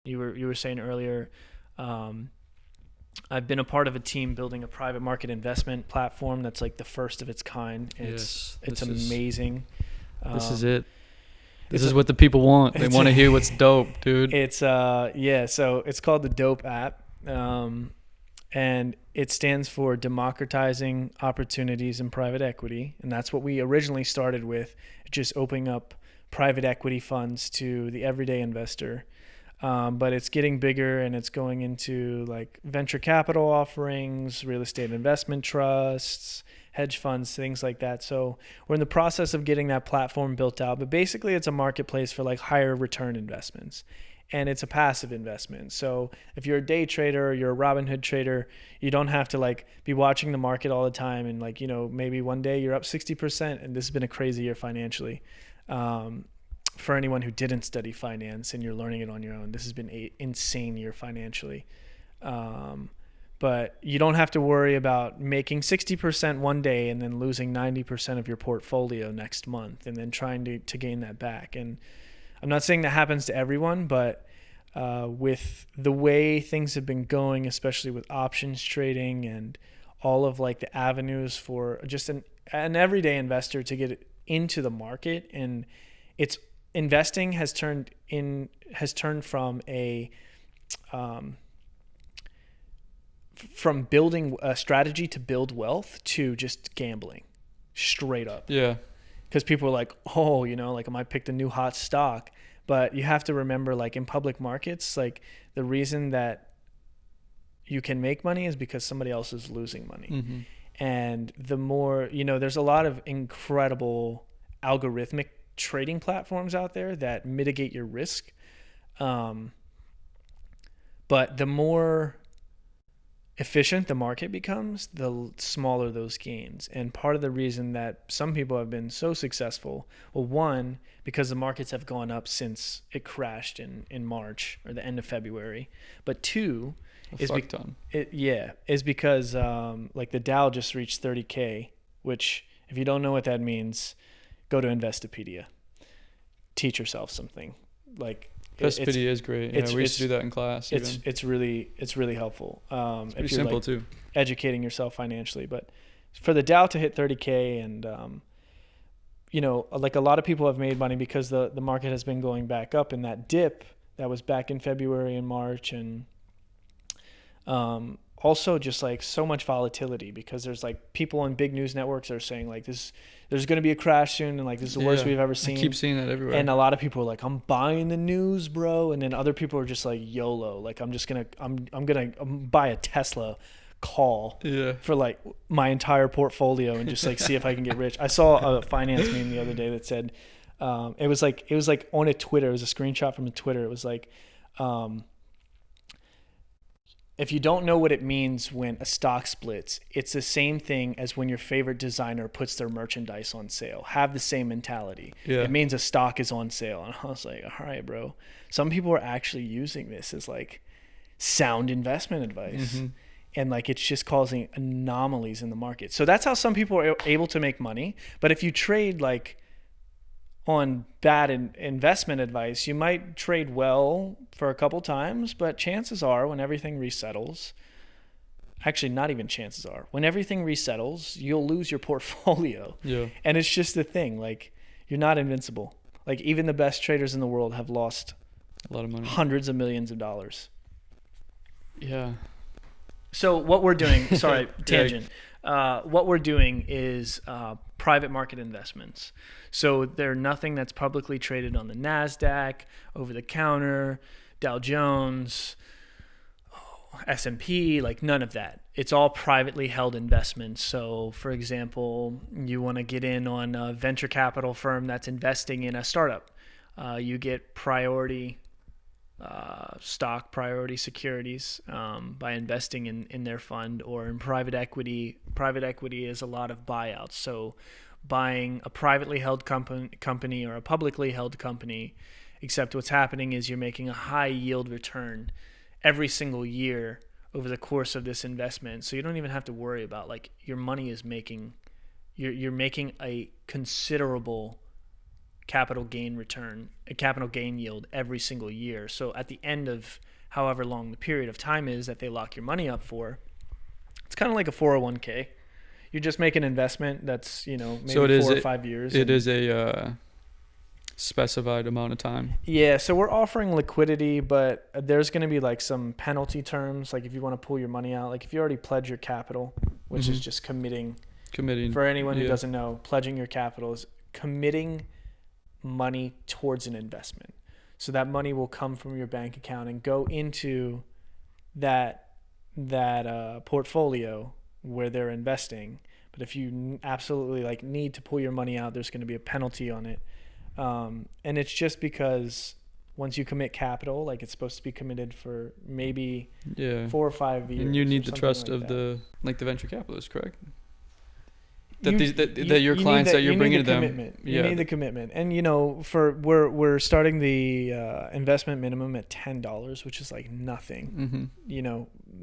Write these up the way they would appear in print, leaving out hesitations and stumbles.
You were saying earlier, um, I've been a part of a team building a private market investment platform that's like the first of its kind. Yes, It's amazing. this is Um, it. This it's is a what the people want. They it's want to hear what's dope, dude. it's yeah. So it's called the D.O.P.E app, and it stands for Democratizing Opportunities in Private Equity, and that's what we originally started with, just opening up private equity funds to the everyday investor. But it's getting bigger and it's going into like venture capital offerings, real estate investment trusts, hedge funds, things like that. So we're in the process of getting that platform built out. But basically, it's a marketplace for like higher return investments. And it's a passive investment. So if you're a day trader or you're a Robinhood trader, you don't have to like be watching the market all the time. And like, maybe one day you're up 60%, and this has been a crazy year financially. Um, for anyone who didn't study finance and you're learning it on your own, this has been an insane year financially. Um, but you don't have to worry about making 60% one day and then losing 90% of your portfolio next month and then trying to gain that back. And I'm not saying that happens to everyone, but with the way things have been going, especially with options trading and all of like the avenues for just an everyday investor to get into the market, and it's investing has turned from um, from building a strategy to build wealth to just gambling straight up. Yeah. Because people are like, oh, like I might pick the new hot stock. But you have to remember, like in public markets, like the reason that you can make money is because somebody else is losing money. Mm-hmm. And the more, there's a lot of incredible algorithmic trading platforms out there that mitigate your risk. But the more efficient the market becomes, the smaller those gains. And part of the reason that some people have been so successful, well, one, because the markets have gone up since it crashed in March or the end of February. But two, is because like the Dow just reached 30K, which if you don't know what that means, go to Investopedia. Teach yourself something. Like Investopedia is great. Yeah, we used to do that in class. It's really helpful. It's pretty if you're simple like too. Educating yourself financially. But for the Dow to hit 30K and like a lot of people have made money because the market has been going back up, and that dip that was back in February and March, and also just like so much volatility because there's like people on big news networks that are saying like there's going to be a crash soon, and like this is the worst we've ever seen. I keep seeing that everywhere. And a lot of people are like, I'm buying the news, bro. And then other people are just like YOLO. Like I'm gonna buy a Tesla call for like my entire portfolio and just like see if I can get rich. I saw a finance meme the other day that said it was like on a Twitter. It was a screenshot from a Twitter. It was like if you don't know what it means when a stock splits, it's the same thing as when your favorite designer puts their merchandise on sale. Have the same mentality. Yeah. It means a stock is on sale. And I was like, all right, bro. Some people are actually using this as like sound investment advice. Mm-hmm. And like it's just causing anomalies in the market. So that's how some people are able to make money. But if you trade like on bad investment advice, you might trade well for a couple times, but chances are when everything resettles, actually not even chances are, when everything resettles, you'll lose your portfolio. Yeah. And it's just the thing, like you're not invincible. Like even the best traders in the world have lost a lot of money, hundreds of millions of dollars. Yeah. So what we're doing, sorry, tangent. What we're doing is private market investments. So they're nothing that's publicly traded on the NASDAQ, over the counter, Dow Jones, S&P, like none of that. It's all privately held investments. So for example, you want to get in on a venture capital firm that's investing in a startup. You get priority stock, priority securities by investing in their fund, or in private equity. Private equity is a lot of buyouts. So buying a privately held company or a publicly held company, except what's happening is you're making a high yield return every single year over the course of this investment. So you don't even have to worry about like your money is making, you're making a considerable capital gain return, a capital gain yield every single year. So at the end of however long the period of time is that they lock your money up for, it's kind of like a 401k. You just make an investment that's, maybe so it 4 or 5 years. It is a specified amount of time. Yeah, so we're offering liquidity, but there's going to be like some penalty terms. Like if you want to pull your money out, like if you already pledge your capital, which is just committing. For anyone who doesn't know, pledging your capital is committing money towards an investment. So that money will come from your bank account and go into that portfolio where they're investing. But if you absolutely like need to pull your money out, there's going to be a penalty on it. And it's just because once you commit capital, like it's supposed to be committed for maybe 4 or 5 years. And you need the trust of the venture capitalists, correct? That your clients that you're bringing to them. You need the commitment. And we're starting the investment minimum at $10, which is like nothing.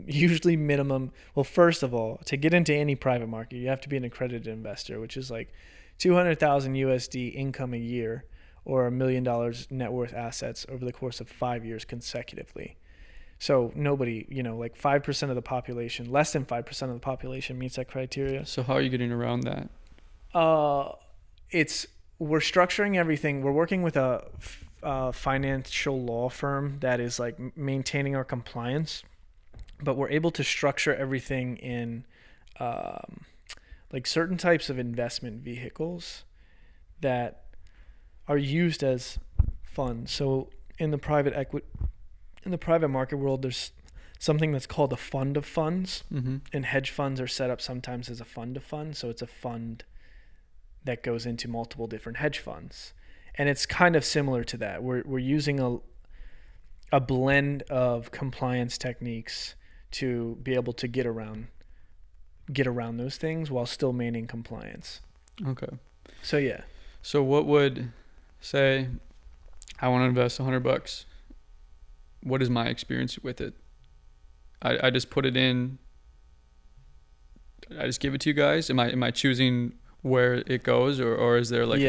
Usually minimum. Well, first of all, to get into any private market, you have to be an accredited investor, which is like 200,000 USD income a year or $1 million net worth assets over the course of 5 years consecutively. So nobody, like 5% of the population, less than 5% of the population meets that criteria. So how are you getting around that? We're structuring everything. We're working with a financial law firm that is like maintaining our compliance, but we're able to structure everything in like certain types of investment vehicles that are used as funds. So in the private market world, there's something that's called a fund of funds, and hedge funds are set up sometimes as a fund of funds. So it's a fund that goes into multiple different hedge funds, and it's kind of similar to that. We're using a blend of compliance techniques to be able to get around those things while still maintaining compliance. Okay. So yeah. So what would say I want to invest $100? What is my experience with it? I just put it in. I just give it to you guys. Am I choosing where it goes, or is there like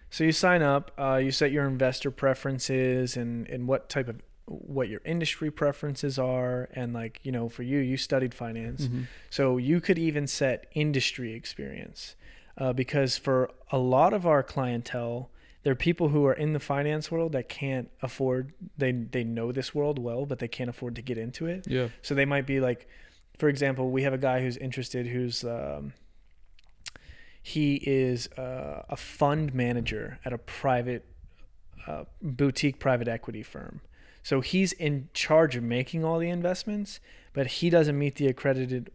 So you sign up, you set your investor preferences and what your industry preferences are, and like for you studied finance, so you could even set industry experience, because for a lot of our clientele, there are people who are in the finance world that can't afford, they know this world well, but they can't afford to get into it. Yeah. So they might be like, for example, we have a guy who's interested, he is a fund manager at a private boutique private equity firm. So he's in charge of making all the investments, but he doesn't meet the accredited,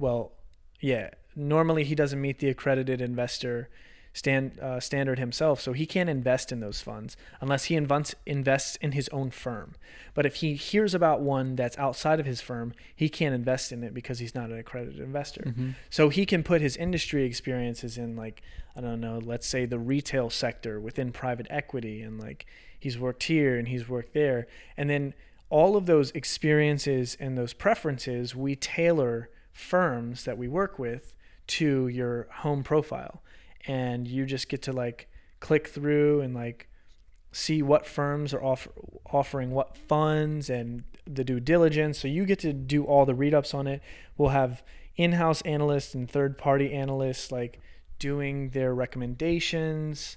normally he doesn't meet the accredited investor standard himself, so he can't invest in those funds unless he invests in his own firm. But if he hears about one that's outside of his firm, he can't invest in it because he's not an accredited investor. So he can put his industry experiences in, like, I don't know, let's say the retail sector within private equity, and like he's worked here and he's worked there, and then all of those experiences and those preferences, we tailor firms that we work with to your home profile. And you just get to like click through and like see what firms are offering what funds and the due diligence. So you get to do all the read-ups on it. We'll have in-house analysts and third-party analysts like doing their recommendations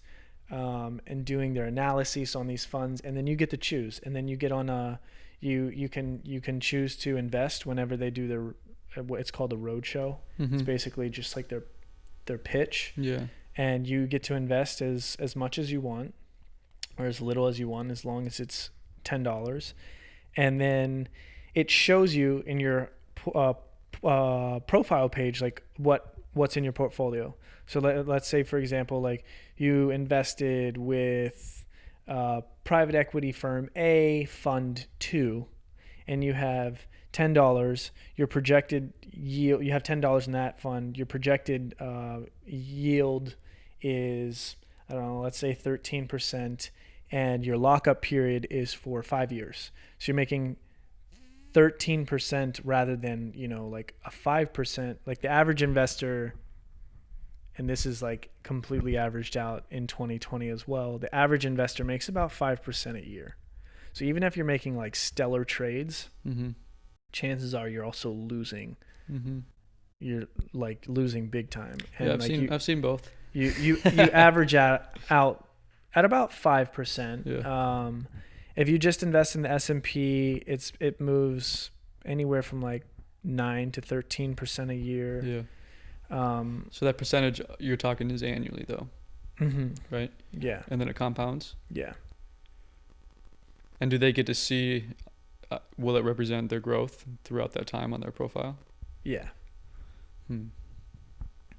and doing their analysis on these funds. And then you get to choose. And then you get on you can choose to invest whenever they do it's called a roadshow. It's basically just like their pitch. Yeah. And you get to invest as much as you want or as little as you want, as long as it's $10. And then it shows you in your profile page like what's in your portfolio. So let's say, for example, like you invested with private equity firm A, fund 2, and you have $10. Your projected yield, you have $10 in that fund. Your projected yield is, I don't know, let's say 13%, and your lockup period is for 5 years. So you're making 13% rather than, like a 5%. Like the average investor and this is like completely averaged out in 2020 as well, the average investor makes about 5% a year. So even if you're making like stellar trades, chances are you're also losing. You're like losing big time. And Yeah, like I've seen both. You average out at about 5%. Yeah. If you just invest in the S&P, it moves anywhere from like 9 to 13% a year. Yeah. So that percentage you're talking is annually though, right? Yeah. And then it compounds. Yeah. And do they get to see? Will it represent their growth throughout that time on their profile? Yeah.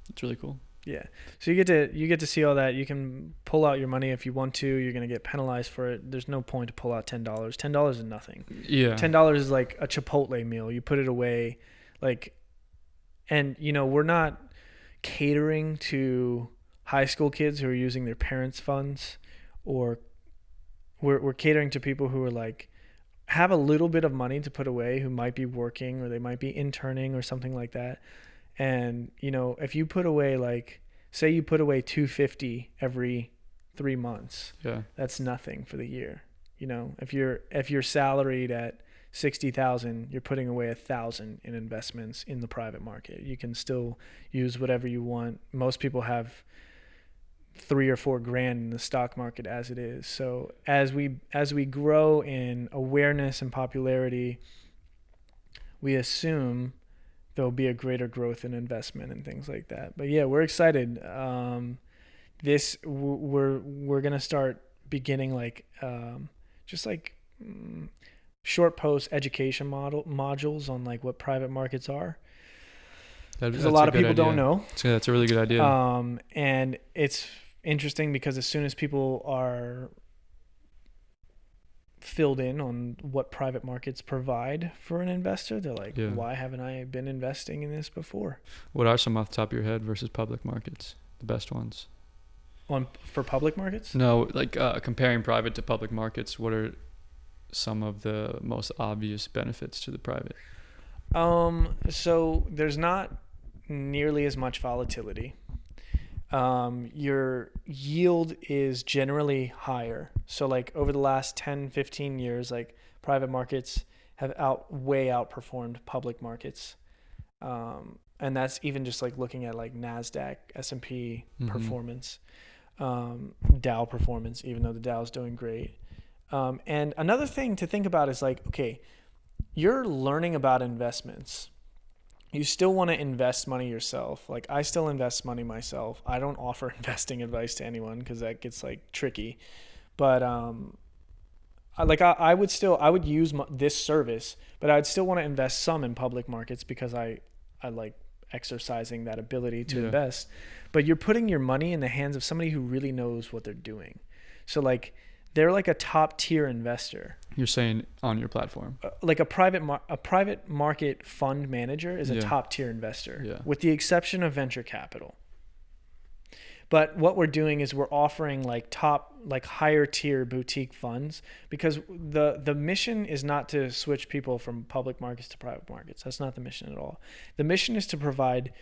It's really cool. Yeah. So you get to see all that. You can pull out your money if you want to. You're gonna get penalized for it. There's no point to pull out $10. $10 is nothing. Yeah. $10 is like a Chipotle meal. You put it away, like, and we're not catering to high school kids who are using their parents' funds, or we're catering to people who are like have a little bit of money to put away, who might be working or they might be interning or something like that. And if you put away, like, say you put away $250 every 3 months, that's nothing for the year. If you're salaried at 60,000, you're putting away 1,000 in investments in the private market. You can still use whatever you want. Most people have $3 or $4 grand in the stock market as it is. So as we grow in awareness and popularity, we assume there'll be a greater growth in investment and things like that. But yeah, we're excited. We're gonna start beginning like just like short post education modules on like what private markets are. Because a lot of people don't know. Yeah, that's a really good idea. And it's interesting because as soon as people are filled in on what private markets provide for an investor, they're like, why haven't I been investing in this before? What are some off the top of your head versus public markets, the best ones? For public markets? No, like comparing private to public markets, what are some of the most obvious benefits to the private? So there's not nearly as much volatility. Your yield is generally higher. So like over the last 10, 15 years, like private markets have way outperformed public markets. And that's even just like looking at like NASDAQ, S&P performance, Dow performance, even though the Dow is doing great. And another thing to think about is like, okay, you're learning about investments. You still want to invest money yourself. Like I still invest money myself. I don't offer investing advice to anyone because that gets like tricky. But I would use this service, but I'd still want to invest some in public markets because I like exercising that ability to invest. But you're putting your money in the hands of somebody who really knows what they're doing. So like they're like a top tier investor. You're saying on your platform, like a private market fund manager is a top tier investor, with the exception of venture capital. But what we're doing is we're offering like higher tier boutique funds, because the mission is not to switch people from public markets to private markets. That's not the mission at all. The mission is to provide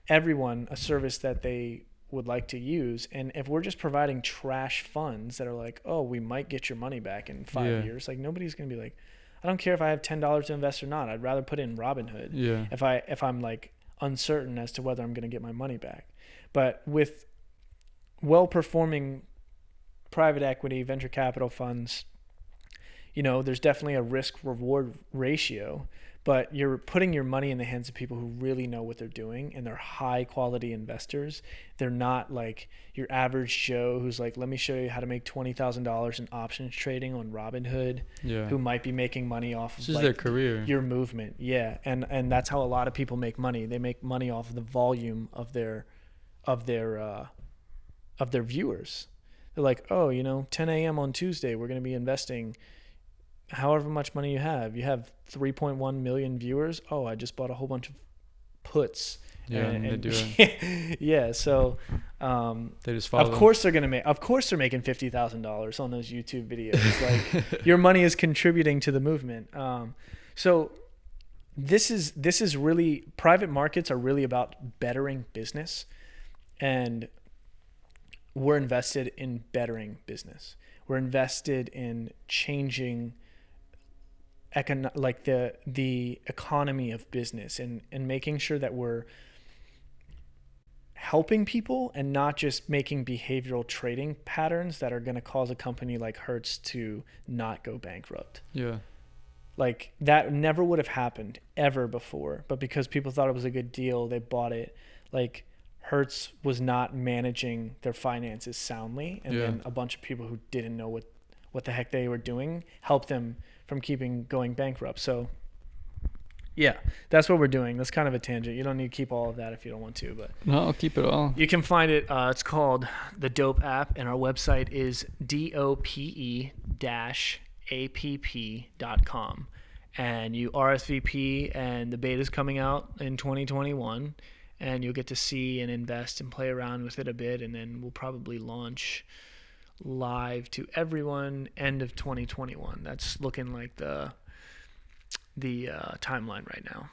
everyone a service that they would like to use. And if we're just providing trash funds that are like, oh, we might get your money back in 5 years, like nobody's going to be like, I don't care if I have $10 to invest or not. I'd rather put in Robinhood if I'm like uncertain as to whether I'm going to get my money back. But with well-performing private equity, venture capital funds, there's definitely a risk-reward ratio, but you're putting your money in the hands of people who really know what they're doing, and they're high-quality investors. They're not like your average Joe who's like, let me show you how to make $20,000 in options trading on Robinhood, who might be making money off of like their career, your movement. And that's how a lot of people make money. They make money off of the volume of their viewers. They're like, oh, 10 a.m. on Tuesday, we're going to be investing however much money you have. You have 3.1 million viewers. Oh, I just bought a whole bunch of puts. And they do it. So they just follow. Of course they're making $50,000 on those YouTube videos. Like your money is contributing to the movement. So this is really, private markets are really about bettering business. And we're invested in bettering business. We're invested in changing like the economy of business, and making sure that we're helping people and not just making behavioral trading patterns that are going to cause a company like Hertz to not go bankrupt. Yeah. Like that never would have happened ever before, but because people thought it was a good deal, they bought it. Like Hertz was not managing their finances soundly, and then a bunch of people who didn't know what the heck they were doing helped them from going bankrupt. So yeah, that's what we're doing. That's kind of a tangent. You don't need to keep all of that if you don't want to, but No, I'll keep it all. you can find it. It's called the D.O.P.E app, and our website is DOPE-app.com. And you RSVP, and the beta is coming out in 2021, and you'll get to see and invest and play around with it a bit, and then we'll probably launch live to everyone end of 2021. That's looking like the timeline right now.